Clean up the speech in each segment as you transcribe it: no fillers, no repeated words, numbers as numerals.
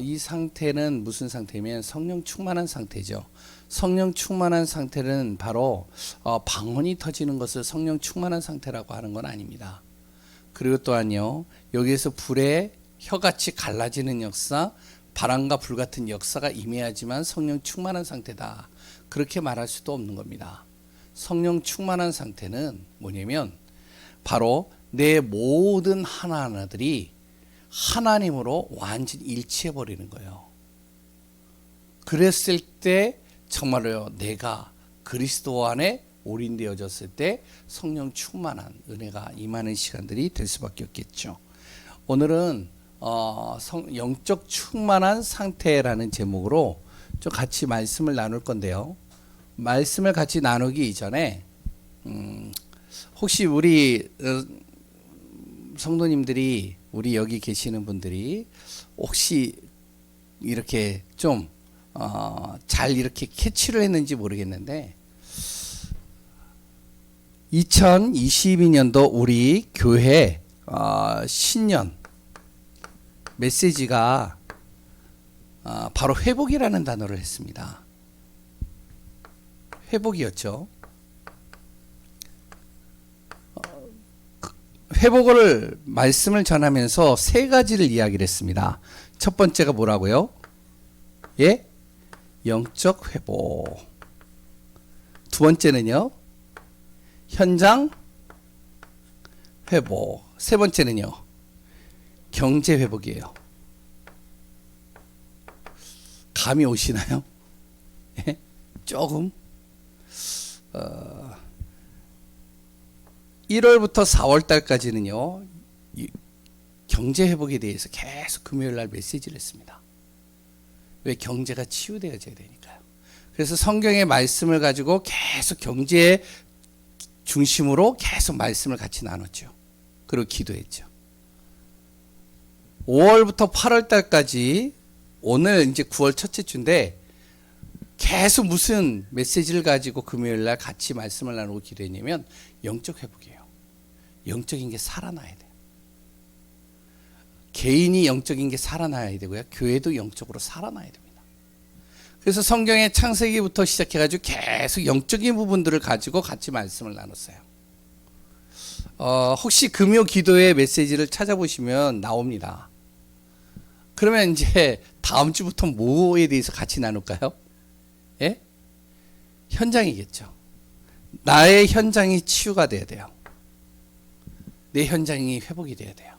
이 상태는 무슨 상태면 성령 충만한 상태죠. 성령 충만한 상태는 바로 방언이 터지는 것을 성령 충만한 상태라고 하는 건 아닙니다. 그리고 또한요, 여기에서 불에 혀같이 갈라지는 역사, 바람과 불 같은 역사가 임해야지만 성령 충만한 상태다, 그렇게 말할 수도 없는 겁니다. 성령 충만한 상태는 뭐냐면 바로 내 모든 하나하나들이 하나님으로 완전히 일치해 버리는 거예요. 그랬을 때 정말로 내가 그리스도 안에 올인되어졌을 때 성령 충만한 은혜가 임하는 시간들이 될 수밖에 없겠죠. 오늘은 영적 충만한 상태라는 제목으로 좀 같이 말씀을 나눌 건데요. 말씀을 같이 나누기 이전에 혹시 우리 성도님들이, 우리 여기 계시는 분들이 혹시 이렇게 좀 잘 이렇게 캐치를 했는지 모르겠는데 2022년도 우리 교회 신년 메시지가 바로 회복이라는 단어를 했습니다. 회복이었죠. 회복을 말씀을 전하면서 세 가지를 이야기를 했습니다. 첫 번째가 뭐라고요? 예? 영적 회복. 두 번째는요, 현장 회복. 세 번째는요, 경제 회복이에요. 감이 오시나요? 예? 조금 1월부터 4월 달까지는요, 경제 회복에 대해서 계속 금요일 날 메시지를 했습니다. 왜? 경제가 치유되어져야 되니까요. 그래서 성경의 말씀을 가지고 계속 경제 중심으로 계속 말씀을 같이 나눴죠. 그리고 기도했죠. 5월부터 8월 달까지, 오늘 이제 9월 첫째 주인데 계속 무슨 메시지를 가지고 금요일 날 같이 말씀을 나누고 기도했냐면 영적 회복이에요. 영적인 게 살아나야 돼요. 개인이 영적인 게 살아나야 되고요, 교회도 영적으로 살아나야 됩니다. 그래서 성경의 창세기부터 시작해가지고 계속 영적인 부분들을 가지고 같이 말씀을 나눴어요. 혹시 금요 기도의 메시지를 찾아보시면 나옵니다. 그러면 이제 다음 주부터 뭐에 대해서 같이 나눌까요? 예? 현장이겠죠. 나의 현장이 치유가 돼야 돼요. 내 현장이 회복이 돼야 돼요.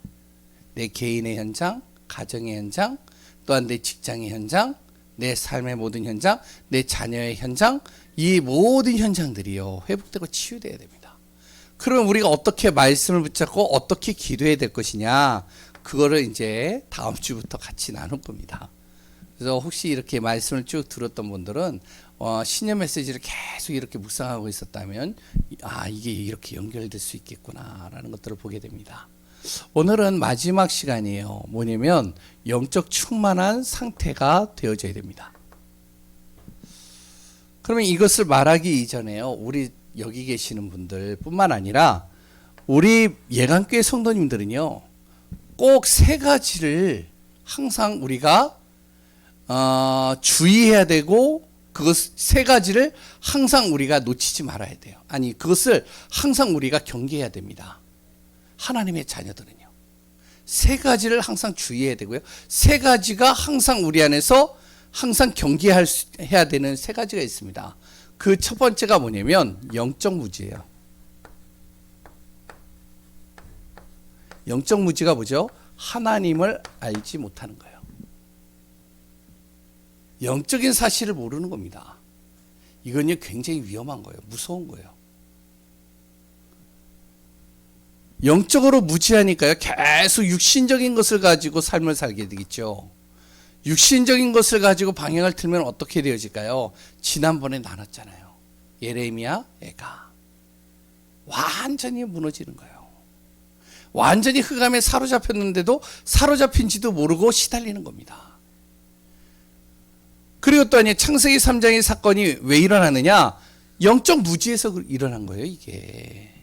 내 개인의 현장, 가정의 현장, 또한 내 직장의 현장, 내 삶의 모든 현장, 내 자녀의 현장, 이 모든 현장들이요, 회복되고 치유돼야 됩니다. 그럼 우리가 어떻게 말씀을 붙잡고 어떻게 기도해야 될 것이냐, 그거를 이제 다음 주부터 같이 나눌 겁니다. 그래서 혹시 이렇게 말씀을 쭉 들었던 분들은 신년 메시지를 계속 이렇게 묵상하고 있었다면 이게 이렇게 연결될 수 있겠구나라는 것들을 보게 됩니다. 오늘은 마지막 시간이에요. 뭐냐면 영적 충만한 상태가 되어져야 됩니다. 그러면 이것을 말하기 이전에요, 우리 여기 계시는 분들 뿐만 아니라 우리 예강교회 성도님들은요, 꼭 세 가지를 항상 우리가 주의해야 되고, 그것 세 가지를 항상 우리가 놓치지 말아야 돼요. 아니, 그것을 항상 우리가 경계해야 됩니다. 하나님의 자녀들은요, 세 가지를 항상 주의해야 되고요, 세 가지가 항상 우리 안에서 항상 경계해야 되는 세 가지가 있습니다. 그 첫 번째가 뭐냐면 영적 무지예요. 영적 무지가 뭐죠? 하나님을 알지 못하는 거예요. 영적인 사실을 모르는 겁니다. 이건요, 굉장히 위험한 거예요. 무서운 거예요. 영적으로 무지하니까요, 계속 육신적인 것을 가지고 삶을 살게 되겠죠. 육신적인 것을 가지고 방향을 틀면 어떻게 되어질까요? 지난번에 나눴잖아요. 예레미야 애가 완전히 무너지는 거예요. 완전히 흑암에 사로잡혔는데도 사로잡힌지도 모르고 시달리는 겁니다. 그리고 또 아니, 창세기 3장의 사건이 왜 일어나느냐? 영적 무지에서 일어난 거예요. 이게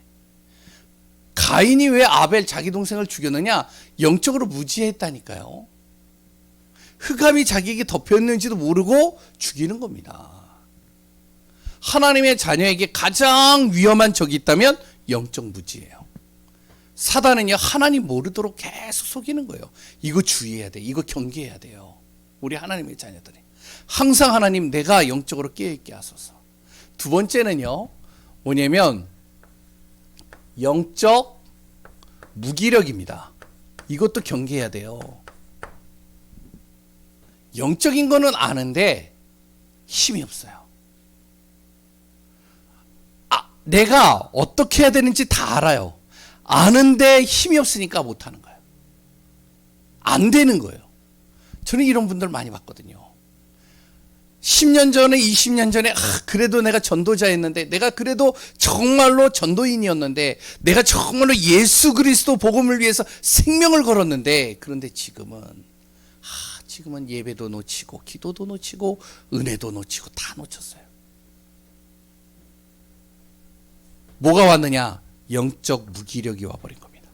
가인이 왜 아벨 자기 동생을 죽였느냐? 영적으로 무지했다니까요. 흑암이 자기에게 덮였는지도 모르고 죽이는 겁니다. 하나님의 자녀에게 가장 위험한 적이 있다면 영적 무지예요. 사단은요, 하나님 모르도록 계속 속이는 거예요. 이거 주의해야 돼. 이거 경계해야 돼요. 우리 하나님의 자녀들이. 항상 하나님, 내가 영적으로 깨어있게 하소서. 두 번째는요, 뭐냐면 영적 무기력입니다. 이것도 경계해야 돼요. 영적인 거는 아는데 힘이 없어요. 내가 어떻게 해야 되는지 다 알아요. 아는데 힘이 없으니까 못하는 거예요. 안 되는 거예요. 저는 이런 분들 많이 봤거든요. 10년 전에 20년 전에 그래도 내가 전도자였는데, 내가 그래도 정말로 전도인이었는데, 내가 정말로 예수 그리스도 복음을 위해서 생명을 걸었는데, 그런데 지금은 예배도 놓치고 기도도 놓치고 은혜도 놓치고 다 놓쳤어요. 뭐가 왔느냐? 영적 무기력이 와버린 겁니다.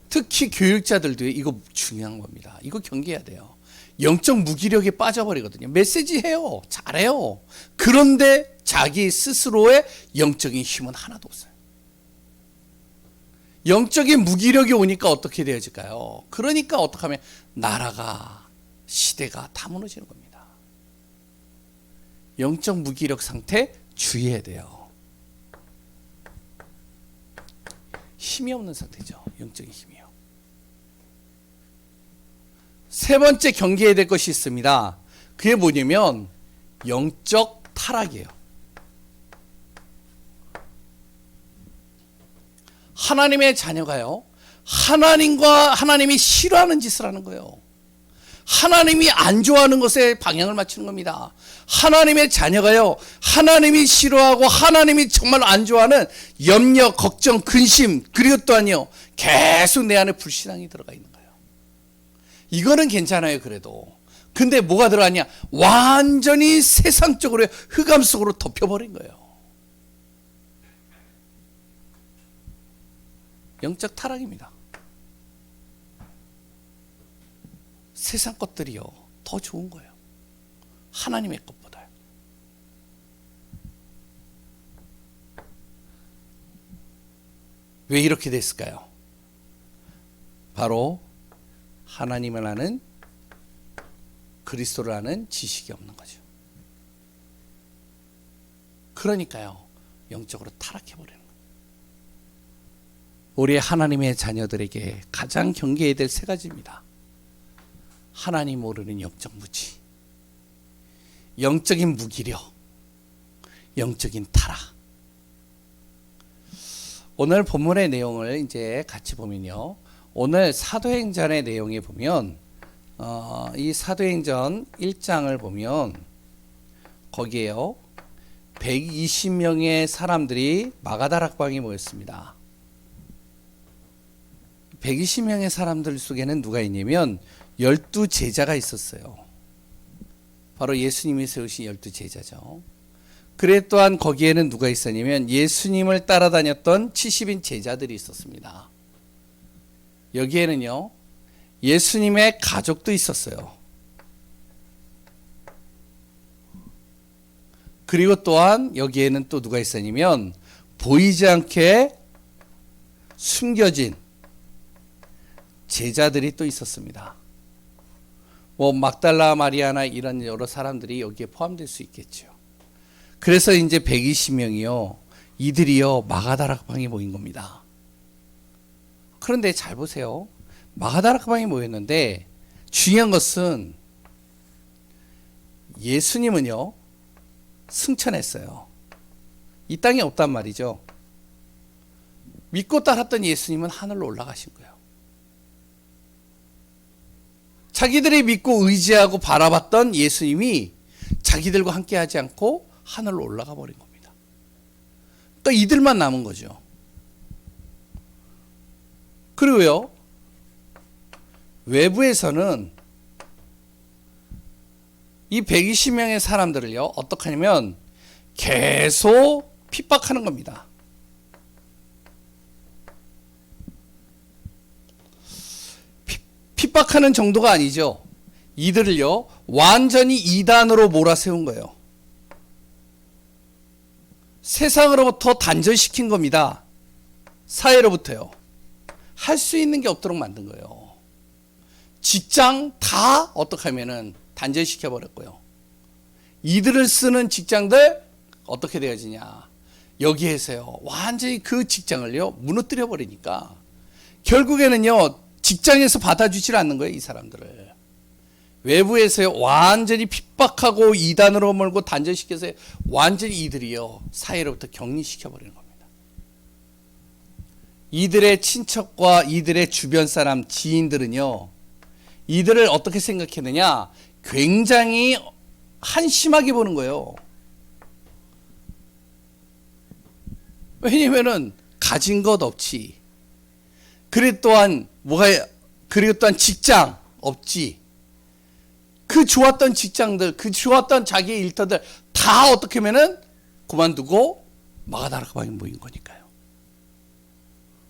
특히 교육자들도 이거 중요한 겁니다. 이거 경계해야 돼요. 영적 무기력에 빠져버리거든요. 메시지 해요. 잘해요. 그런데 자기 스스로의 영적인 힘은 하나도 없어요. 영적인 무기력이 오니까 어떻게 되어질까요? 그러니까 어떻게 하면 나라가, 시대가 다 무너지는 겁니다. 영적 무기력 상태 주의해야 돼요. 힘이 없는 상태죠. 영적인 힘이요. 세 번째 경계해야 될 것이 있습니다. 그게 뭐냐면 영적 타락이에요. 하나님의 자녀가요, 하나님이 싫어하는 짓을 하는 거예요. 하나님이 안 좋아하는 것에 방향을 맞추는 겁니다. 하나님의 자녀가요, 하나님이 싫어하고 하나님이 정말 안 좋아하는 염려, 걱정, 근심, 그리고 또한요, 계속 내 안에 불신앙이 들어가 있는 거예요. 이거는 괜찮아요, 그래도. 근데 뭐가 들어가냐? 완전히 세상적으로 흑암 속으로 덮여버린 거예요. 영적 타락입니다. 세상 것들이요, 더 좋은 거예요. 하나님의 것보다요. 왜 이렇게 됐을까요? 바로 하나님을 아는, 그리스도를 아는 지식이 없는 거죠. 그러니까요, 영적으로 타락해버리는 거예요. 우리 하나님의 자녀들에게 가장 경계해야 될 세 가지입니다. 하나님 모르는 영적 무지, 영적인 무기력, 영적인 타락. 오늘 본문의 내용을 이제 같이 보면요, 오늘 사도행전의 내용에 보면 이 사도행전 1장을 보면 거기에요, 120명의 사람들이 마가다락방에 모였습니다. 120명의 사람들 속에는 누가 있냐면 12제자가 있었어요. 바로 예수님이 세우신 12제자죠. 그래 또한 거기에는 누가 있었냐면 예수님을 따라다녔던 70인 제자들이 있었습니다. 여기에는요, 예수님의 가족도 있었어요. 그리고 또한 여기에는 또 누가 있었냐면 보이지 않게 숨겨진 제자들이 또 있었습니다. 뭐 막달라 마리아나 이런 여러 사람들이 여기에 포함될 수 있겠죠. 그래서 이제 120명이요, 이들이요 마가다락방에 모인 겁니다. 그런데 잘 보세요. 마가다락방에 모였는데 중요한 것은 예수님은요 승천했어요. 이 땅에 없단 말이죠. 믿고 따랐던 예수님은 하늘로 올라가신 거예요. 자기들이 믿고 의지하고 바라봤던 예수님이 자기들과 함께 하지 않고 하늘로 올라가 버린 겁니다. 그러니까 이들만 남은 거죠. 그리고요, 외부에서는 이 120명의 사람들을요 어떻게 하냐면 계속 핍박하는 겁니다. 핍박하는 정도가 아니죠. 이들을요 완전히 이단으로 몰아세운 거예요. 세상으로부터 단절시킨 겁니다. 사회로부터요. 할 수 있는 게 없도록 만든 거예요. 직장 다 어떻게 하면은 단절시켜 버렸고요. 이들을 쓰는 직장들 어떻게 되어지냐. 여기에서요 완전히 그 직장을요 무너뜨려 버리니까 결국에는요 직장에서 받아주질 않는 거예요. 이 사람들을 외부에서요 완전히 핍박하고 이단으로 몰고 단절시켜서 완전히 이들이요 사회로부터 격리시켜 버리는 겁니다. 이들의 친척과 이들의 주변 사람 지인들은요 이들을 어떻게 생각했느냐, 굉장히 한심하게 보는 거예요. 왜냐면은 가진 것 없지. 그리고 또한 직장 없지. 그 좋았던 직장들, 그 좋았던 자기의 일터들 다 어떻게 하면은 그만두고 마가다락방에 모인 거니까요.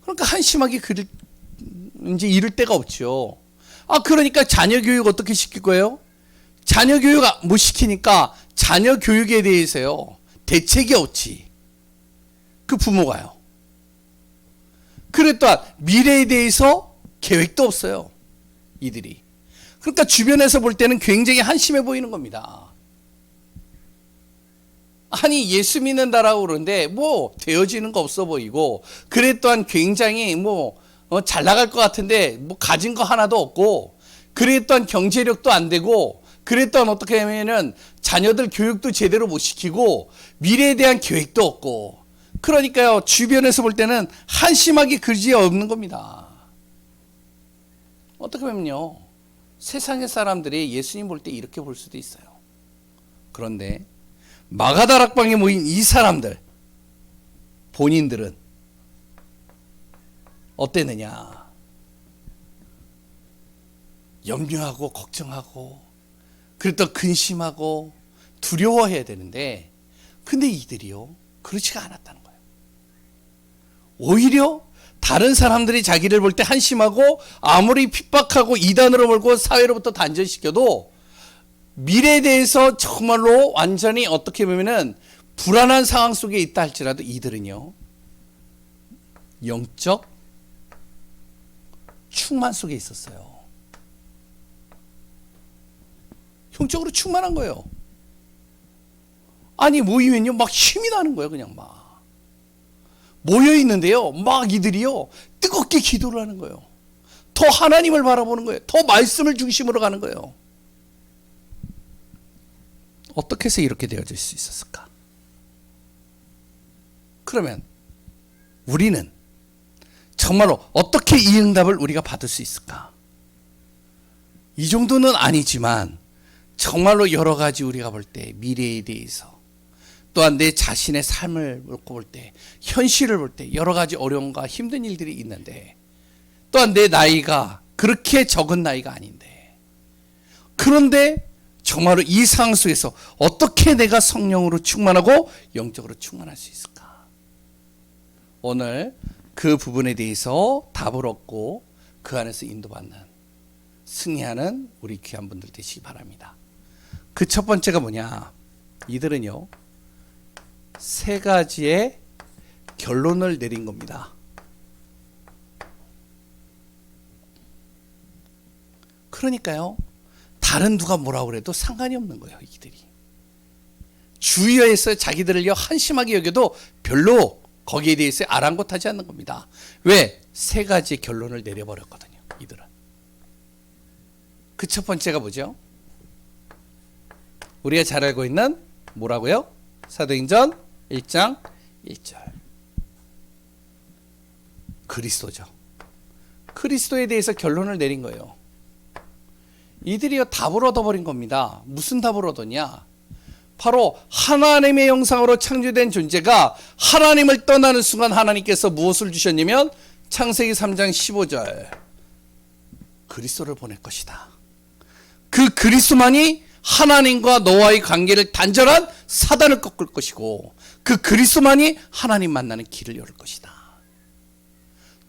그러니까 한심하게 이제 이럴 데가 없죠. 그러니까 자녀 교육 어떻게 시킬 거예요? 자녀 교육 못 시키니까 자녀 교육에 대해서요 대책이 없지. 그 부모가요. 그래 또한 미래에 대해서 계획도 없어요. 이들이. 그러니까 주변에서 볼 때는 굉장히 한심해 보이는 겁니다. 아니 예수 믿는다라고 그러는데 뭐 되어지는 거 없어 보이고, 그래 또한 굉장히 잘 나갈 것 같은데 뭐 가진 거 하나도 없고, 그래 또한 경제력도 안 되고, 그래 또한 어떻게 하면은 자녀들 교육도 제대로 못 시키고 미래에 대한 계획도 없고, 그러니까요 주변에서 볼 때는 한심하게 그지 없는 겁니다. 어떻게 보면요 세상의 사람들이 예수님 볼 때 이렇게 볼 수도 있어요. 그런데 마가다락방에 모인 이 사람들 본인들은 어땠느냐? 염려하고 걱정하고, 그리고 또 근심하고 두려워해야 되는데, 근데 이들이요 그렇지가 않았다는 거예요. 오히려 다른 사람들이 자기를 볼 때 한심하고 아무리 핍박하고 이단으로 몰고 사회로부터 단절시켜도 미래에 대해서 정말로 완전히 어떻게 보면은 불안한 상황 속에 있다 할지라도 이들은요 영적 충만 속에 있었어요. 영적으로 충만한 거예요. 아니 모이면요 막 힘이 나는 거예요. 그냥 막 모여 있는데요 막 이들이요 뜨겁게 기도를 하는 거예요. 더 하나님을 바라보는 거예요. 더 말씀을 중심으로 가는 거예요. 어떻게 해서 이렇게 되어질 수 있었을까? 그러면 우리는 정말로 어떻게 이 응답을 우리가 받을 수 있을까? 이 정도는 아니지만 정말로 여러 가지 우리가 볼 때 미래에 대해서, 또한 내 자신의 삶을 볼 때, 현실을 볼 때 여러 가지 어려움과 힘든 일들이 있는데, 또한 내 나이가 그렇게 적은 나이가 아닌데, 그런데 정말로 이 상황 속에서 어떻게 내가 성령으로 충만하고 영적으로 충만할 수 있을까? 오늘 그 부분에 대해서 답을 얻고 그 안에서 인도받는, 승리하는 우리 귀한 분들 되시기 바랍니다. 그 첫 번째가 뭐냐? 이들은요 3가지의 결론을 내린 겁니다. 그러니까요 다른 누가 뭐라고 그래도 상관이 없는 거예요. 이들이 주위에서 자기들을요 한심하게 여겨도 별로 거기에 대해서 아랑곳하지 않는 겁니다. 왜? 3가지 결론을 내려버렸거든요. 이들은. 그 첫 번째가 뭐죠? 우리가 잘 알고 있는 뭐라고요? 사도행전 1장 1절 그리스도죠. 그리스도에 대해서 결론을 내린 거예요. 이들이요 답을 얻어버린 겁니다. 무슨 답을 얻었냐? 바로 하나님의 형상으로 창조된 존재가 하나님을 떠나는 순간 하나님께서 무엇을 주셨냐면 창세기 3장 15절 그리스도를 보낼 것이다. 그 그리스도만이 하나님과 너와의 관계를 단절한 사단을 꺾을 것이고, 그 그리스도만이 하나님 만나는 길을 열을 것이다.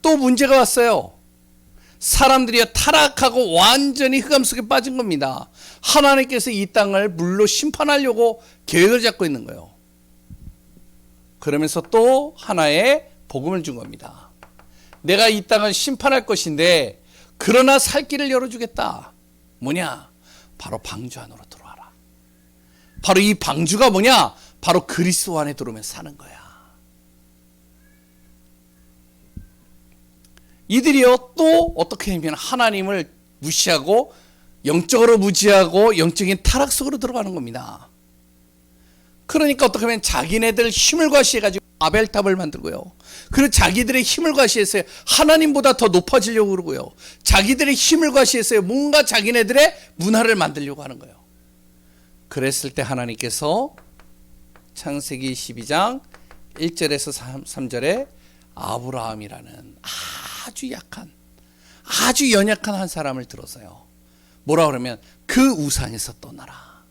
또 문제가 왔어요. 사람들이 타락하고 완전히 흑암 속에 빠진 겁니다. 하나님께서 이 땅을 물로 심판하려고 계획을 잡고 있는 거예요. 그러면서 또 하나의 복음을 준 겁니다. 내가 이 땅을 심판할 것인데 그러나 살 길을 열어주겠다. 뭐냐? 바로 방주 안으로 들어와라. 바로 이 방주가 뭐냐? 바로 그리스도 안에 들어오면 사는 거야. 이들이요 또 어떻게 하면 하나님을 무시하고 영적으로 무지하고 영적인 타락 속으로 들어가는 겁니다. 그러니까 어떻게 하면 자기네들 힘을 과시해가지고 아벨탑을 만들고요. 그리고 자기들의 힘을 과시해서 하나님보다 더 높아지려고 그러고요. 자기들의 힘을 과시해서 뭔가 자기네들의 문화를 만들려고 하는 거예요. 그랬을 때 하나님께서 창세기 12장 1절에서 3절에 아브라함이라는 아주 약한 아주 연약한 한 사람을 들어서요. 뭐라 그러면 그 우상에서 떠나라.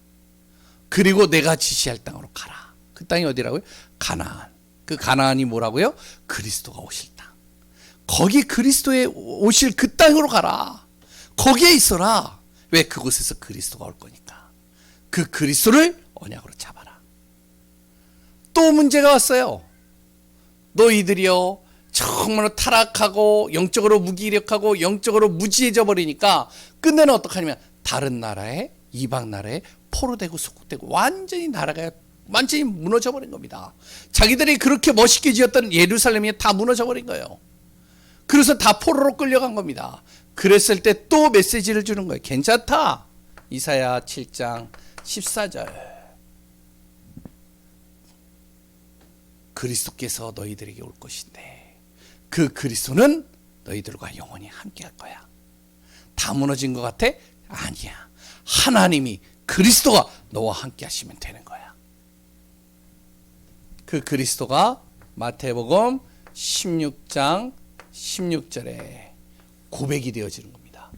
그리고 내가 지시할 땅으로 가라. 그 땅이 어디라고요? 가나안. 그 가나안이 뭐라고요? 그리스도가 오실 땅. 거기 그리스도의 오실 그 땅으로 가라. 거기에 있어라. 왜? 그곳에서 그리스도가 올 거니까. 그 그리스도를 언약으로 잡아라. 또 문제가 왔어요. 너희들이요 정말로 타락하고 영적으로 무기력하고 영적으로 무지해져 버리니까 끝내는 어떡하냐면 다른 나라에 이방 나라에 포로되고 속국되고 완전히 나라가 완전히 무너져 버린 겁니다. 자기들이 그렇게 멋있게 지었던 예루살렘이 다 무너져 버린 거예요. 그래서 다 포로로 끌려간 겁니다. 그랬을 때 또 메시지를 주는 거예요. 괜찮다. 이사야 7장 14절. 그리스도께서 너희들에게 올 것인데 그 그리스도는 너희들과 영원히 함께 할 거야. 다 무너진 것 같아? 아니야. 하나님이 그리스도가 너와 함께 하시면 되는 거야. 그 그리스도가 마태복음 16장 16절에 고백이 되어지는 겁니다.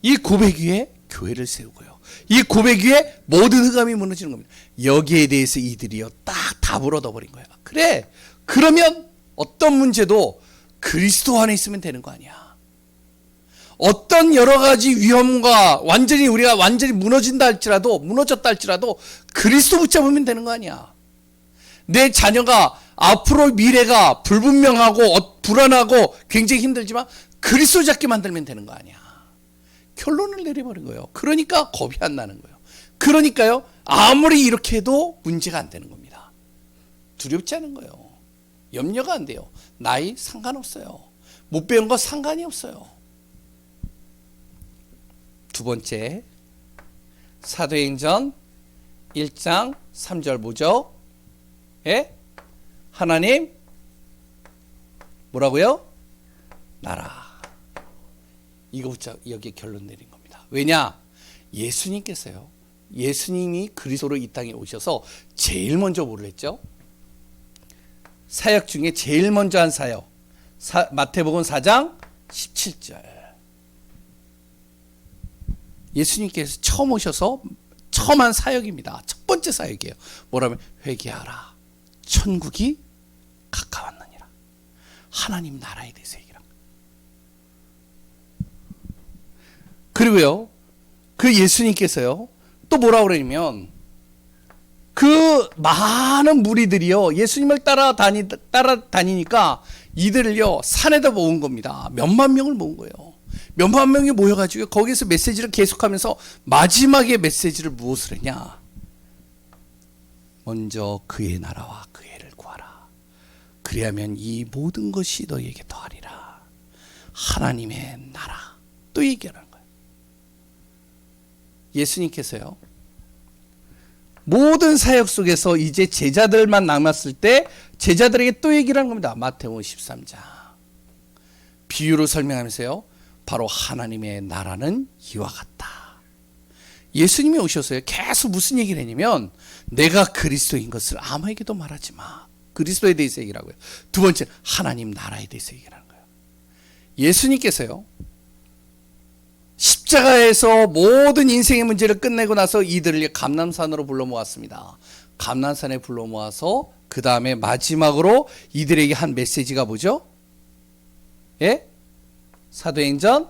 이 고백 위에 교회를 세우고요. 이 고백 위에 모든 흑암이 무너지는 겁니다. 여기에 대해서 이들이요 딱 답을 얻어버린 거야. 그래, 그러면 어떤 문제도 그리스도 안에 있으면 되는 거 아니야. 어떤 여러 가지 위험과 완전히 우리가 완전히 무너진다 할지라도 무너졌다 할지라도 그리스도 붙잡으면 되는 거 아니야. 내 자녀가 앞으로 미래가 불분명하고 불안하고 굉장히 힘들지만 그리스도 잡게 만들면 되는 거 아니야. 결론을 내려버린 거예요. 그러니까 겁이 안 나는 거예요. 그러니까요 아무리 이렇게 해도 문제가 안 되는 겁니다. 두렵지 않은 거예요. 염려가 안 돼요. 나이 상관없어요. 못 배운 거 상관이 없어요. 두 번째, 사도행전 1장 3절 뭐죠? 예? 하나님 뭐라고요? 나라. 이거부터 여기에 결론 내린 겁니다. 왜냐? 예수님께서요. 예수님이 그리스도로 이 땅에 오셔서 제일 먼저 뭐를 했죠? 사역 중에 제일 먼저 한 사역. 마태복음 4장 17절. 예수님께서 처음 오셔서 처음 한 사역입니다. 첫 번째 사역이에요. 뭐라면 회개하라. 천국이 가까웠느니라. 하나님 나라에 대해서 얘기를 합니다. 그리고요. 그 예수님께서요. 또 뭐라고 그러냐면 그 많은 무리들이요. 예수님을 따라다니니까 이들을요. 산에다 모은 겁니다. 몇만 명을 모은 거예요. 몇만 명이 모여가지고 거기서 메시지를 계속하면서 마지막에 메시지를 무엇을 했냐? 먼저 그의 나라와 그의 의를 구하라. 그리하면 이 모든 것이 너희에게 더하리라. 하나님의 나라. 또 얘기하는 거예요. 예수님께서요. 모든 사역 속에서 이제 제자들만 남았을 때 제자들에게 또 얘기를 하는 겁니다. 마태복음 13장. 비유로 설명하면서요. 바로 하나님의 나라는 이와 같다. 예수님이 오셔서요. 계속 무슨 얘기를 했냐면 내가 그리스도인 것을 아무에게도 말하지 마. 그리스도에 대해서 얘기를 하고요. 두 번째 하나님 나라에 대해서 얘기를 하는 거예요. 예수님께서요. 십자가에서 모든 인생의 문제를 끝내고 나서 이들을 감람산으로 불러 모았습니다. 감람산에 불러 모아서 그 다음에 마지막으로 이들에게 한 메시지가 뭐죠? 예? 사도행전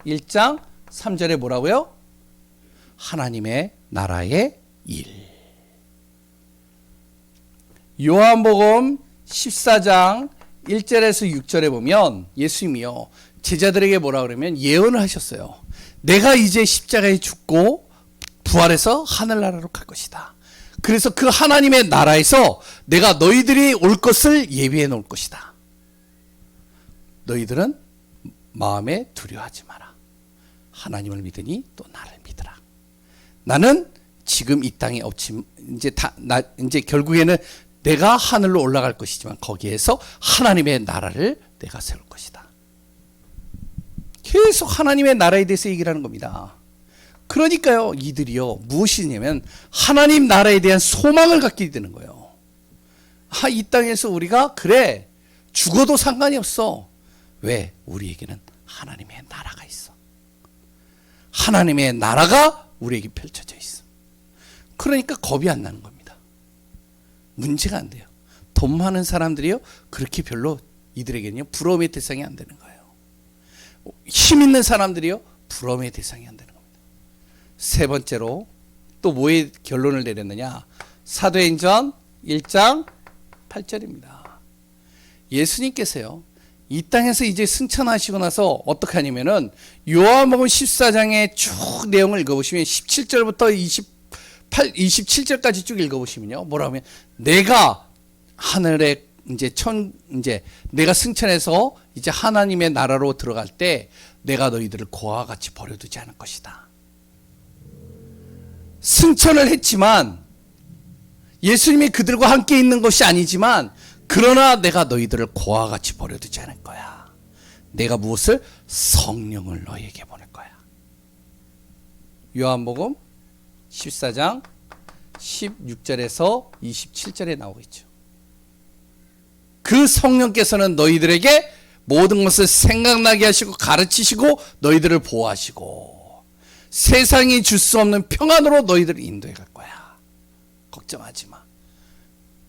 1장 3절에 뭐라고요? 하나님의 나라의 일. 요한복음 14장 1절에서 6절에 보면 예수님이요 제자들에게 뭐라 그러면 예언을 하셨어요. 내가 이제 십자가에 죽고 부활해서 하늘나라로 갈 것이다. 그래서 그 하나님의 나라에서 내가 너희들이 올 것을 예비해 놓을 것이다. 너희들은 마음에 두려워하지 마라. 하나님을 믿으니 또 나를 믿으라. 나는 지금 이 땅에 없지 이제 결국에는 내가 하늘로 올라갈 것이지만 거기에서 하나님의 나라를 내가 세울 것이다. 계속 하나님의 나라에 대해서 얘기를 하는 겁니다. 그러니까요, 이들이요 무엇이냐면 하나님 나라에 대한 소망을 갖게 되는 거예요. 이 땅에서 우리가 그래 죽어도 상관이 없어. 왜? 우리에게는 하나님의 나라가 있어. 하나님의 나라가 우리에게 펼쳐져 있어. 그러니까 겁이 안 나는 겁니다. 문제가 안 돼요. 돈 많은 사람들이요 그렇게 별로 이들에게는요 부러움의 대상이 안 되는 거예요. 힘 있는 사람들이요 부러움의 대상이 안 되는 겁니다. 세 번째로 또 뭐의 결론을 내렸느냐? 사도행전 1장 8절입니다. 예수님께서요 이 땅에서 이제 승천하시고 나서 어떻게 하냐면은 요한복음 14장의 쭉 내용을 읽어보시면 17절부터 27절까지 쭉 읽어보시면요 뭐라 하면 내가 하늘에 이제 내가 승천해서 이제 하나님의 나라로 들어갈 때 내가 너희들을 고아와 같이 버려두지 않을 것이다. 승천을 했지만 예수님이 그들과 함께 있는 것이 아니지만 그러나 내가 너희들을 고아와 같이 버려두지 않을 거야. 내가 무엇을? 성령을 너희에게 보낼 거야. 요한복음 14장 16절에서 27절에 나오고 있죠. 그 성령께서는 너희들에게 모든 것을 생각나게 하시고 가르치시고 너희들을 보호하시고 세상이 줄 수 없는 평안으로 너희들을 인도해 갈 거야. 걱정하지 마.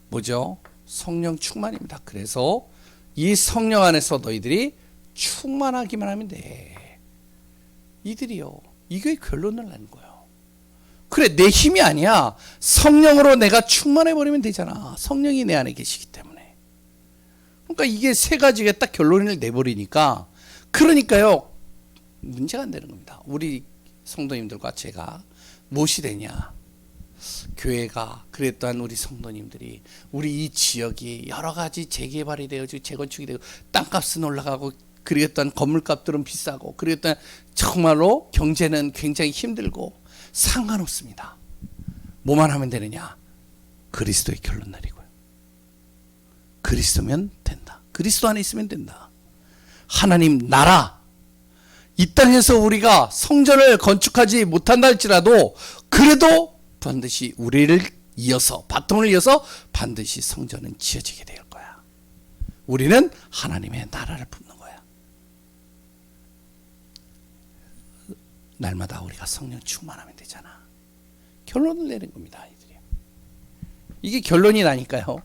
뭐죠? 성령 충만입니다. 그래서 이 성령 안에서 너희들이 충만하기만 하면 돼. 이들이요. 이게 결론을 내는 거예요. 그래 내 힘이 아니야. 성령으로 내가 충만해버리면 되잖아. 성령이 내 안에 계시기 때문에. 그러니까 이게 세 가지가 딱 결론을 내버리니까 그러니까요. 문제가 안 되는 겁니다. 우리 성도님들과 제가 무엇이 되냐. 교회가 그랬던 우리 성도님들이 우리 이 지역이 여러 가지 재개발이 되어지고 재건축이 되고 땅값은 올라가고 그랬던 건물값들은 비싸고 그랬던 정말로 경제는 굉장히 힘들고 상관없습니다. 뭐만 하면 되느냐? 그리스도의 결론 내리고요. 그리스도면 된다. 그리스도 안에 있으면 된다. 하나님 나라 이 땅에서 우리가 성전을 건축하지 못한다 할지라도 그래도 반드시 우리를 이어서 바통을 이어서 반드시 성전은 지어지게 될 거야. 우리는 하나님의 나라를 품는 거야. 날마다 우리가 성령 충만하면 되잖아. 결론을 내는 겁니다. 아이들이. 이게 결론이 나니까요.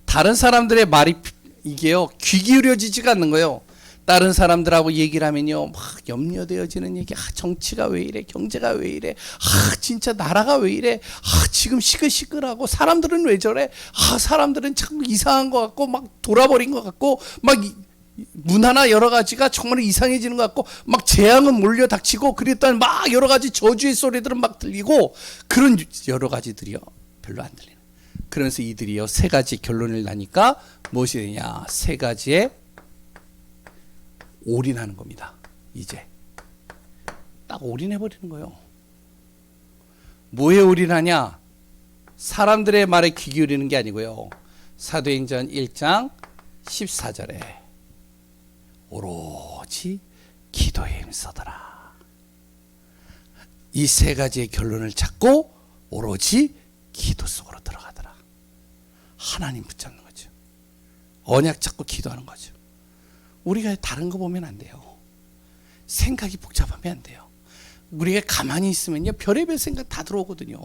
다른 사람들의 말이 이게요 귀 기울여지지가 않는 거예요. 다른 사람들하고 얘기를 하면요 막 염려되어지는 얘기. 정치가 왜 이래, 경제가 왜 이래, 진짜 나라가 왜 이래, 지금 시끌시끌하고 사람들은 왜 저래, 사람들은 참 이상한 것 같고 막 돌아버린 것 같고 막 문화나 여러 가지가 정말 이상해지는 것 같고 막 재앙은 몰려 닥치고 그랬던 막 여러 가지 저주의 소리들은 막 들리고 그런 여러 가지들이요 별로 안 들리는. 그러면서 이들이요 세 가지 결론을 나니까 무엇이 되냐? 세 가지의 올인하는 겁니다. 이제 딱 올인해버리는 거예요. 뭐에 올인하냐? 사람들의 말에 귀 기울이는 게 아니고요. 사도행전 1장 14절에 오로지 기도에 힘써더라. 이 세 가지의 결론을 찾고 오로지 기도 속으로 들어가더라. 하나님 붙잡는 거죠. 언약 잡고 기도하는 거죠. 우리가 다른 거 보면 안 돼요. 생각이 복잡하면 안 돼요. 우리가 가만히 있으면요, 별의별 생각 다 들어오거든요.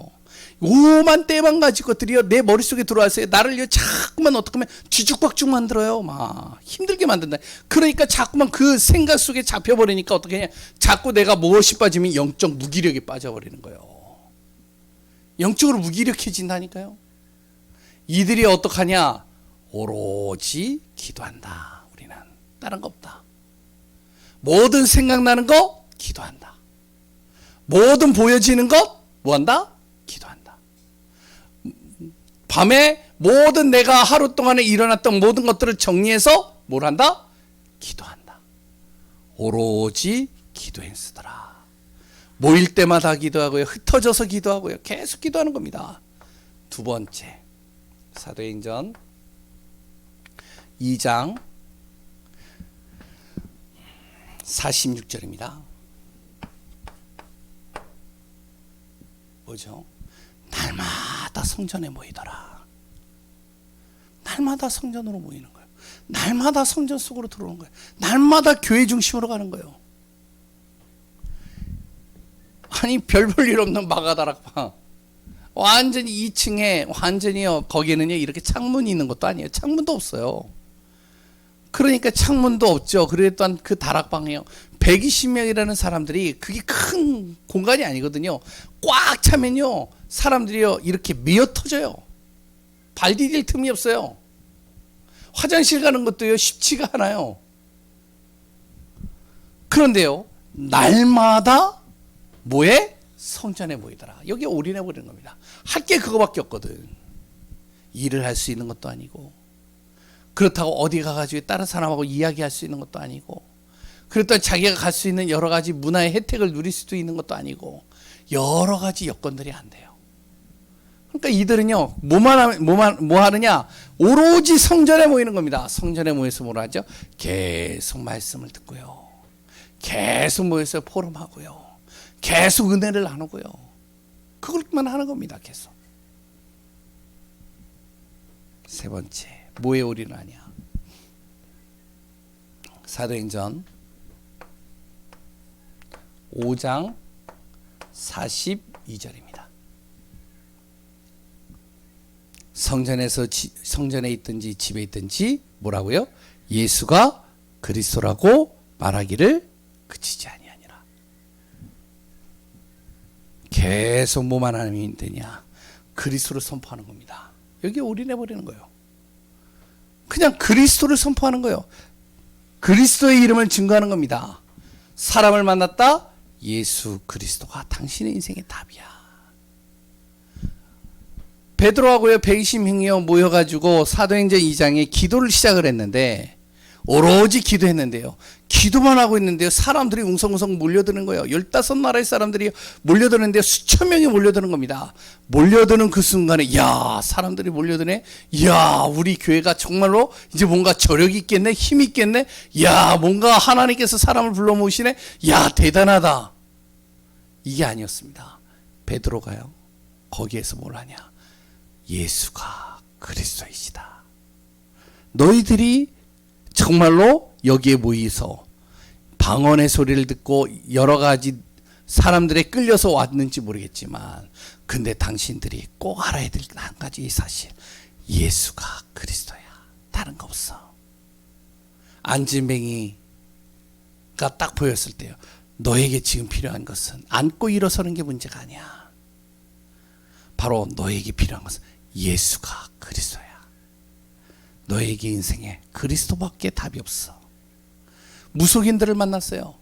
오만 때만 가지 것들이요, 내 머릿속에 들어와서요, 나를요, 자꾸만 어떻게 하면 뒤죽박죽 만들어요. 막 힘들게 만든다. 그러니까 자꾸만 그 생각 속에 잡혀버리니까 어떻게 하냐, 자꾸 내가 무엇이 빠지면 영적 무기력이 빠져버리는 거예요. 영적으로 무기력해진다니까요. 이들이 어떡하냐, 오로지 기도한다. 우리는 다른 거 없다. 모든 생각나는 거 기도한다. 모든 보여지는 것 뭐한다? 기도한다. 밤에 모든 내가 하루 동안에 일어났던 모든 것들을 정리해서 뭘 한다? 기도한다. 오로지 기도에 쓰더라. 모일 때마다 기도하고요, 흩어져서 기도하고요, 계속 기도하는 겁니다. 두 번째, 사도행전 2장 46절입니다. 뭐죠? 날마다 성전에 모이더라. 날마다 성전으로 모이는 거예요. 날마다 성전 속으로 들어오는 거예요. 날마다 교회 중심으로 가는 거예요. 아니, 별 볼 일 없는 마가다락방, 완전히 2층에 완전히요, 거기에는요 이렇게 창문이 있는 것도 아니에요. 창문도 없어요. 그러니까 창문도 없죠. 그랬던 그 다락방이요, 120명이라는 사람들이, 그게 큰 공간이 아니거든요. 꽉 차면요, 사람들이요 이렇게 미어 터져요. 발 디딜 틈이 없어요. 화장실 가는 것도요 쉽지가 않아요. 그런데요, 날마다 뭐에? 성전에 모이더라. 여기에 올인해 버리는 겁니다. 할 게 그거밖에 없거든. 일을 할 수 있는 것도 아니고, 그렇다고 어디 가가지고 다른 사람하고 이야기할 수 있는 것도 아니고, 그렇다고 자기가 갈 수 있는 여러 가지 문화의 혜택을 누릴 수도 있는 것도 아니고, 여러 가지 여건들이 안 돼요. 그러니까 이들은요, 뭐 하느냐? 오로지 성전에 모이는 겁니다. 성전에 모여서 뭘 하죠? 계속 말씀을 듣고요, 계속 모여서 포럼하고요, 계속 은혜를 나누고요, 그것만 하는 겁니다. 계속. 세 번째, 뭐에 올인하냐? 사도행전 5장 42절입니다. 성전에 있든지 집에 있든지 뭐라고요? 예수가 그리스도라고 말하기를 그치지 아니하니라. 계속 뭐만 하면 되냐? 그리스도를 선포하는 겁니다. 여기에 올인해 버리는 거예요. 그냥 그리스도를 선포하는 거예요. 그리스도의 이름을 증거하는 겁니다. 사람을 만났다? 예수 그리스도가 당신의 인생의 답이야. 베드로하고요 120명이요 모여가지고 사도행전 2장에 기도를 시작을 했는데, 오로지 기도했는데요, 기도만 하고 있는데요, 사람들이 웅성웅성 몰려드는 거예요. 15나라의 사람들이 몰려드는데 수천 명이 몰려드는 겁니다. 몰려드는 그 순간에, 야, 사람들이 몰려드네. 야, 우리 교회가 정말로 이제 뭔가 저력이 있겠네, 힘이 있겠네. 야, 뭔가 하나님께서 사람을 불러 모으시네. 야, 대단하다. 이게 아니었습니다. 베드로가요, 거기에서 뭘 하냐? 예수가 그리스도이시다. 너희들이 정말로 여기에 모이서 방언의 소리를 듣고 여러 가지 사람들에 끌려서 왔는지 모르겠지만, 근데 당신들이 꼭 알아야 될 한 가지 사실, 예수가 그리스도야. 다른 거 없어. 안진뱅이가 딱 보였을 때요, 너에게 지금 필요한 것은 앉고 일어서는 게 문제가 아니야. 바로 너에게 필요한 것은 예수가 그리스도야. 너에게 인생에 그리스도밖에 답이 없어. 무속인들을 만났어요.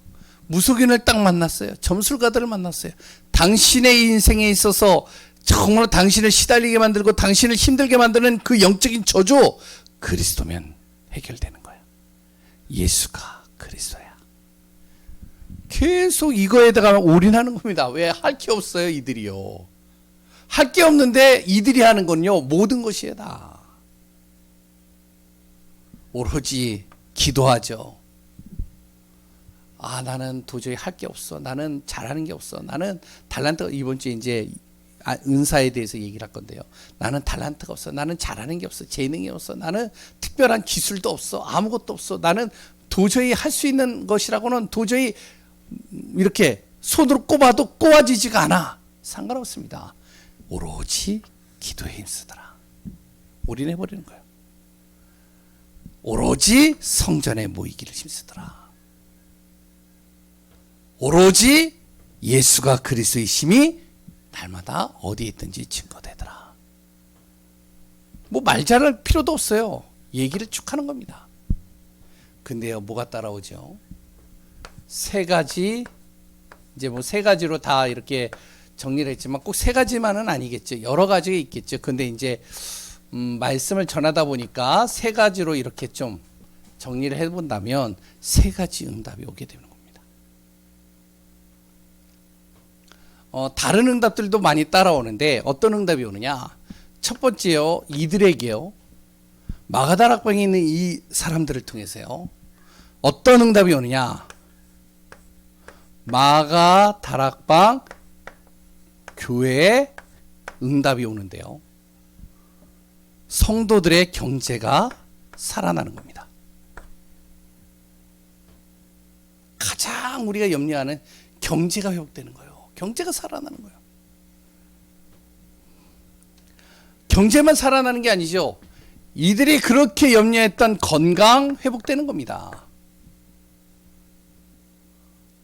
무속인을 딱 만났어요. 점술가들을 만났어요. 당신의 인생에 있어서 정말 당신을 시달리게 만들고 당신을 힘들게 만드는 그 영적인 저주, 그리스도면 해결되는 거야. 예수가 그리스도야. 계속 이거에다가 올인하는 겁니다. 왜? 할 게 없어요, 이들이요. 할 게 없는데 이들이 하는 건요, 모든 것이 다 오로지 기도하죠. 아, 나는 도저히 할 게 없어. 나는 잘하는 게 없어. 나는 달란트가, 이번 주에 이제 은사에 대해서 얘기를 할 건데요. 나는 달란트가 없어. 나는 잘하는 게 없어. 재능이 없어. 나는 특별한 기술도 없어. 아무것도 없어. 나는 도저히 할 수 있는 것이라고는 도저히 이렇게 손으로 꼽아도 꼬아지지가 않아. 상관없습니다. 오로지 기도에 힘쓰더라. 올인해버리는 거예요. 오로지 성전에 모이기를 힘쓰더라. 오로지 예수가 그리스도이심이 날마다 어디에 있든지 증거되더라. 뭐 말 잘할 필요도 없어요. 얘기를 쭉 하는 겁니다. 근데요, 뭐가 따라오죠? 세 가지, 이제 뭐 세 가지로 다 이렇게 정리를 했지만 꼭 세 가지만은 아니겠죠. 여러 가지가 있겠죠. 근데 이제 말씀을 전하다 보니까 세 가지로 이렇게 좀 정리를 해본다면 세 가지 응답이 오게 되는 겁니다. 다른 응답들도 많이 따라오는데 어떤 응답이 오느냐? 첫 번째요, 이들에게요, 마가다락방에 있는 이 사람들을 통해서요, 어떤 응답이 오느냐? 마가다락방 교회에 응답이 오는데요, 성도들의 경제가 살아나는 겁니다. 가장 우리가 염려하는 경제가 회복되는 거예요. 경제가 살아나는 거예요. 경제만 살아나는 게 아니죠. 이들이 그렇게 염려했던 건강 회복되는 겁니다.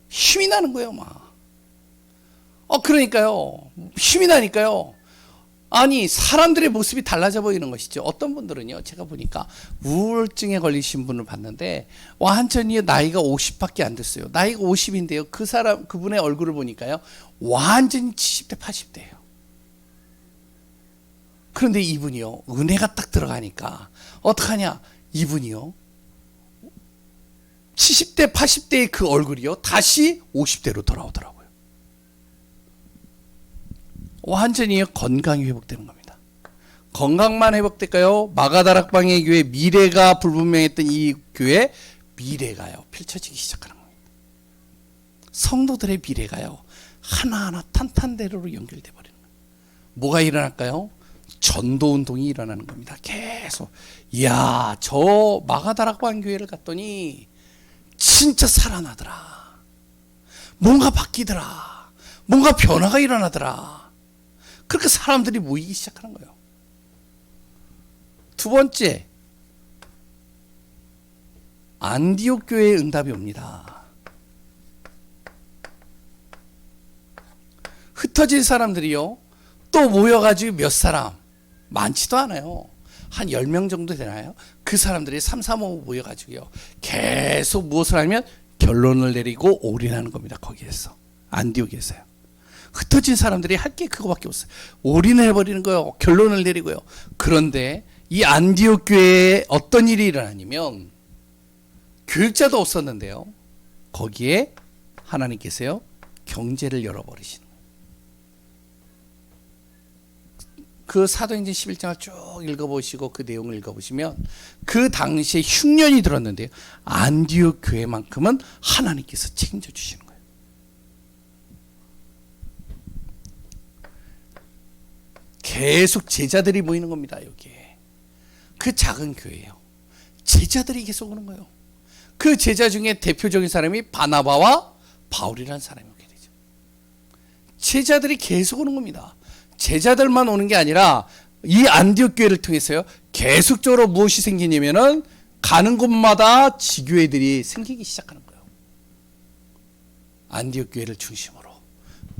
힘이 나는 거예요, 막. 그러니까요. 힘이 나니까요. 아니, 사람들의 모습이 달라져 보이는 것이죠. 어떤 분들은요, 제가 보니까 우울증에 걸리신 분을 봤는데 완전히 나이가 50밖에 안 됐어요. 나이가 50인데요. 그분의 얼굴을 보니까요, 완전히 70대, 80대예요. 그런데 이분이요, 은혜가 딱 들어가니까 어떡하냐? 이분이요, 70대, 80대의 그 얼굴이요, 다시 50대로 돌아오더라고요. 완전히 건강이 회복되는 겁니다. 건강만 회복될까요? 마가다락방의 교회, 미래가 불분명했던 이 교회 미래가요, 펼쳐지기 시작하는 겁니다. 성도들의 미래가요, 하나하나 탄탄대로로 연결돼 버리는 거예요. 뭐가 일어날까요? 전도운동이 일어나는 겁니다. 계속. 이야, 저 마가다락방 교회를 갔더니 진짜 살아나더라. 뭔가 바뀌더라. 뭔가 변화가 일어나더라. 그렇게 사람들이 모이기 시작하는 거예요. 두 번째, 안디옥 교회의 응답이 옵니다. 흩어진 사람들이요, 또 모여가지고 몇 사람, 많지도 않아요. 한 10명 정도 되나요? 그 사람들이 3, 4, 5 모여가지고요, 계속 무엇을 하면 결론을 내리고 올인하는 겁니다. 거기에서, 안디옥에서요. 흩어진 사람들이 할 게 그거밖에 없어요. 올인을 해버리는 거예요. 결론을 내리고요. 그런데 이 안디옥 교회에 어떤 일이 일어나냐면, 교육자도 없었는데요, 거기에 하나님께서요, 경제를 열어버리시는 거예요. 그 사도행전 11장을 쭉 읽어보시고 그 내용을 읽어보시면 그 당시에 흉년이 들었는데요, 안디옥 교회만큼은 하나님께서 책임져 주시는 거예요. 계속 제자들이 모이는 겁니다. 여기에 그 작은 교회예요. 제자들이 계속 오는 거예요. 그 제자 중에 대표적인 사람이 바나바와 바울이라는 사람이 오게 되죠. 제자들이 계속 오는 겁니다. 제자들만 오는 게 아니라 이 안디옥 교회를 통해서요, 계속적으로 무엇이 생기냐면은 가는 곳마다 지교회들이 생기기 시작하는 거예요. 안디옥 교회를 중심으로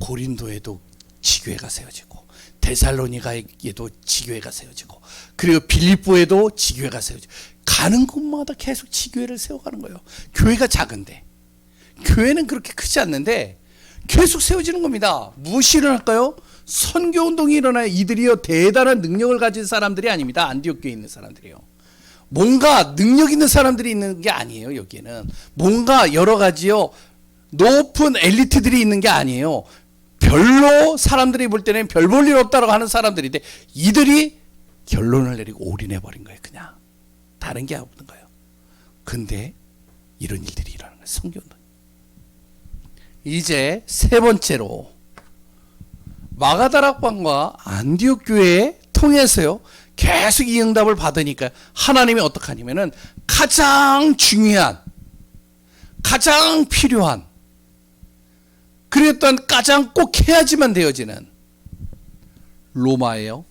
고린도에도 지교회가 세워지고, 데살로니가에도 지교회가 세워지고, 그리고 빌립보에도 지교회가 세워지고, 가는 곳마다 계속 지교회를 세워가는 거예요. 교회가 작은데, 교회는 그렇게 크지 않는데 계속 세워지는 겁니다. 무엇이 일어날까요? 선교운동이 일어나요. 이들이요, 대단한 능력을 가진 사람들이 아닙니다. 안디옥 교회에 있는 사람들이요, 뭔가 능력 있는 사람들이 있는 게 아니에요. 여기에는 뭔가 여러 가지요, 높은 엘리트들이 있는 게 아니에요. 별로 사람들이 볼 때는 별 볼 일 없다라고 하는 사람들인데, 이들이 결론을 내리고 올인해버린 거예요. 그냥 다른 게 없는 거예요. 근데 이런 일들이 일어나는 거예요. 선교운동. 이제 세 번째로, 마가다락방과 안디옥 교회 통해서요, 계속 이 응답을 받으니까 하나님이 어떻게 하냐면은 가장 중요한, 가장 필요한 그리고 또한 가장 꼭 해야지만 되어지는 로마예요.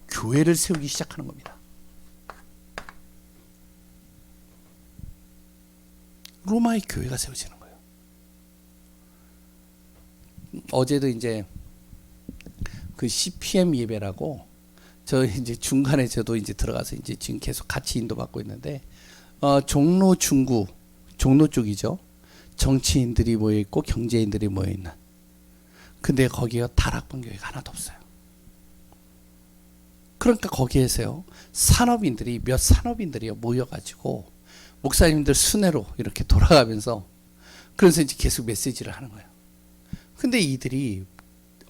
교회를 세우기 시작하는 겁니다. 로마의 교회가 세워지는 거예요. 어제도 이제 그 CPM 예배라고 저 이제 중간에 저도 이제 들어가서 이제 지금 계속 같이 인도받고 있는데 종로 중구 종로 쪽이죠. 정치인들이 모여 있고 경제인들이 모여 있는. 근데 거기가 다락방 교회가 하나도 없어요. 그러니까 거기에서요 산업인들이 몇 산업인들이 모여가지고 목사님들 순회로 이렇게 돌아가면서 그래서 이제 계속 메시지를 하는 거예요. 근데 이들이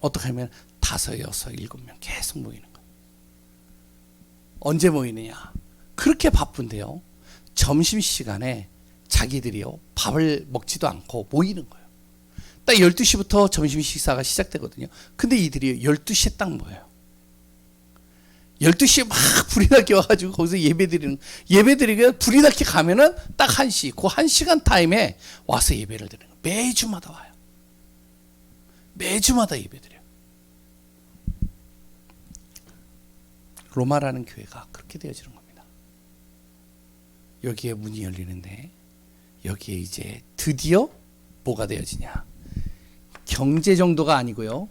어떻게 하면 5, 6, 7명 계속 모이는 거예요. 언제 모이느냐? 그렇게 바쁜데요. 점심시간에 자기들이요 밥을 먹지도 않고 모이는 거예요. 딱 12시부터 점심 식사가 시작되거든요. 근데 이들이 12시에 딱 모여요. 12시에 막 불이 나게 와가지고 거기서 예배드리면 불이 나게 가면은 딱 1시, 그 1시간 타임에 와서 예배를 드리는 거예요. 매주마다 와요. 매주마다 예배드려요. 로마라는 교회가 그렇게 되어지는 겁니다. 여기에 문이 열리는데 여기에 이제 드디어 뭐가 되어지냐? 경제 정도가 아니고요.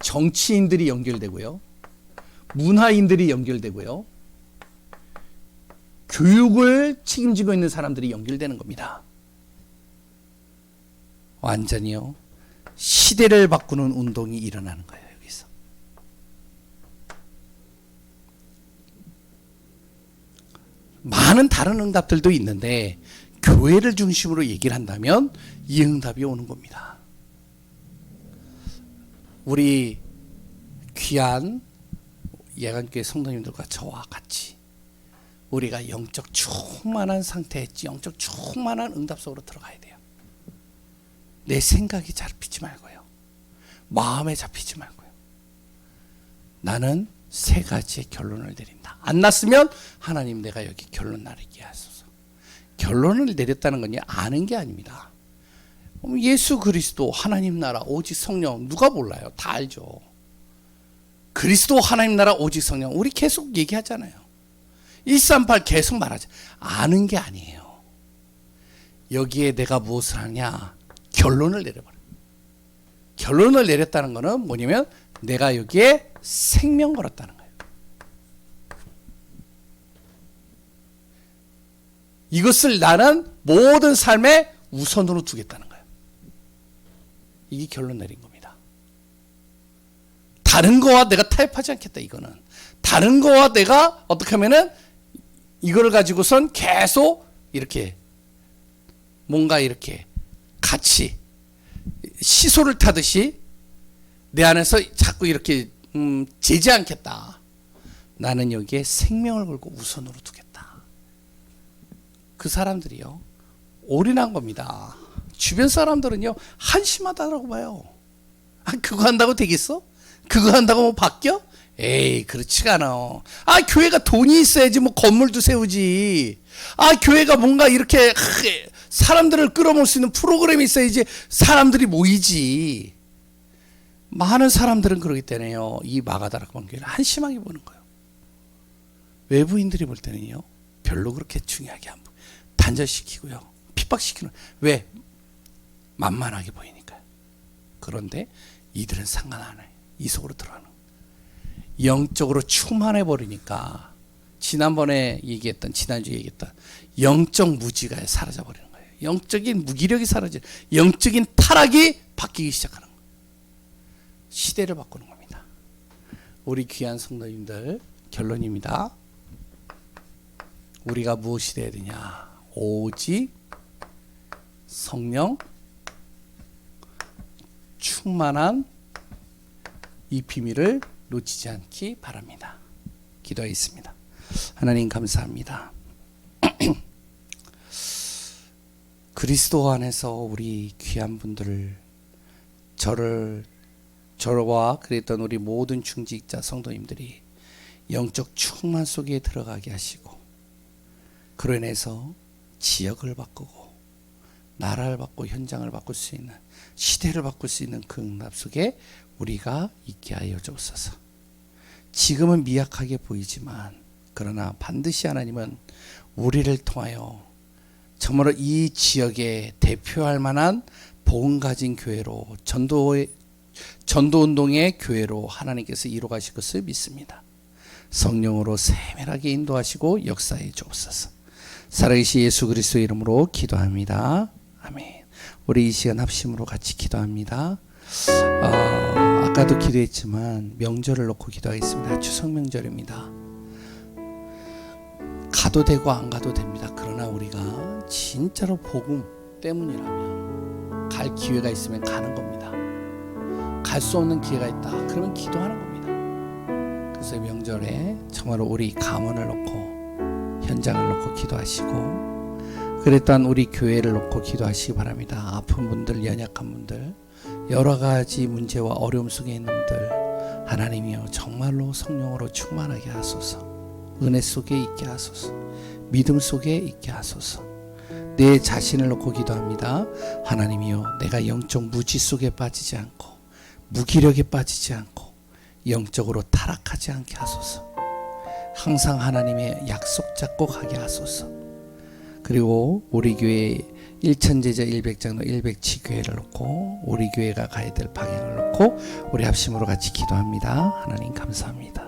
정치인들이 연결되고요. 문화인들이 연결되고요. 교육을 책임지고 있는 사람들이 연결되는 겁니다. 완전히요. 시대를 바꾸는 운동이 일어나는 거예요. 여기서. 많은 다른 응답들도 있는데 교회를 중심으로 얘기를 한다면 이 응답이 오는 겁니다. 우리 귀한 예간교회 성도님들과 저와 같이 우리가 영적 충만한 상태에 영적 충만한 응답 속으로 들어가야 돼요. 내 생각이 잡히지 말고요. 마음에 잡히지 말고요. 나는 3가지의 결론을 내린다. 안 났으면 하나님 내가 여기 결론 내리게 하소서. 결론을 내렸다는 건 아는 게 아닙니다. 예수 그리스도 하나님 나라 오직 성령 누가 몰라요? 다 알죠. 그리스도 하나님 나라 오직 성령 우리 계속 얘기하잖아요. 138 계속 말하죠. 아는 게 아니에요. 여기에 내가 무엇을 하냐? 결론을 내려버려. 결론을 내렸다는 것은 뭐냐면 내가 여기에 생명 걸었다는 거예요. 이것을 나는 모든 삶에 우선으로 두겠다는 거예요. 이게 결론 내린 겁니다. 다른 거와 내가 타협하지 않겠다. 이거는 다른 거와 내가 어떻게 하면은 이거를 가지고선 계속 이렇게 뭔가 이렇게 같이 시소를 타듯이 내 안에서 자꾸 이렇게 재지 않겠다. 나는 여기에 생명을 걸고 우선으로 두겠다. 그 사람들이요 올인한 겁니다. 주변 사람들은요 한심하다라고 봐요. 그거 한다고 되겠어? 그거 한다고 뭐 바뀌어? 에이 그렇지가 않아. 교회가 돈이 있어야지 뭐 건물도 세우지. 교회가 뭔가 이렇게 사람들을 끌어모을 수 있는 프로그램이 있어야지 사람들이 모이지. 많은 사람들은 그러기 때문에요. 이 마가다락방 교회를 한심하게 보는 거예요. 외부인들이 볼 때는요. 별로 그렇게 중요하게 안 보여요. 단절시키고요. 핍박시키는. 왜? 만만하게 보이니까요. 그런데 이들은 상관 안 해요. 이 속으로 들어가는 거예요. 영적으로 충만해 버리니까 지난주에 얘기했던 영적 무지가 사라져 버리는 거예요. 영적인 무기력이 사라져, 영적인 타락이 바뀌기 시작하는 거예요. 시대를 바꾸는 겁니다. 우리 귀한 성도님들 결론입니다. 우리가 무엇이 되어야 되냐? 오직 성령 충만한 이 비밀을 놓치지 않기 바랍니다. 기도하겠습니다. 하나님 감사합니다. 그리스도 안에서 우리 귀한 분들을 저와 그랬던 우리 모든 중직자 성도님들이 영적 충만 속에 들어가게 하시고 그로 인해서 지역을 바꾸고 나라를 바꾸고 현장을 바꿀 수 있는, 시대를 바꿀 수 있는 그 응답 속에 우리가 있게 하여 주옵소서. 지금은 미약하게 보이지만 그러나 반드시 하나님은 우리를 통하여 정말로 이 지역에 대표할 만한 복음 가진 교회로, 전도운동의 교회로 하나님께서 이루어 가실 것을 믿습니다. 성령으로 세밀하게 인도하시고 역사해 주옵소서. 살아계신 예수 그리스도의 이름으로 기도합니다. 아멘. 우리 이 시간 합심으로 같이 기도합니다. 아까도 기도했지만 명절을 놓고 기도하겠습니다. 추석 명절입니다. 가도 되고 안 가도 됩니다. 그러나 우리가 진짜로 복음 때문이라면 갈 기회가 있으면 가는 겁니다. 갈 수 없는 기회가 있다. 그러면 기도하는 겁니다. 그래서 명절에 정말 우리 가문을 놓고 현장을 놓고 기도하시고, 그랬던 우리 교회를 놓고 기도하시기 바랍니다. 아픈 분들, 연약한 분들, 여러 가지 문제와 어려움 속에 있는 분들, 하나님이여 정말로 성령으로 충만하게 하소서. 은혜 속에 있게 하소서. 믿음 속에 있게 하소서. 내 자신을 놓고 기도합니다. 하나님이여 내가 영적 무지 속에 빠지지 않고 무기력에 빠지지 않고 영적으로 타락하지 않게 하소서. 항상 하나님의 약속 잡고 가게 하소서. 그리고 우리 교회 1천제자 100장로 100지교회를 놓고 우리 교회가 가야 될 방향을 놓고 우리 합심으로 같이 기도합니다. 하나님 감사합니다.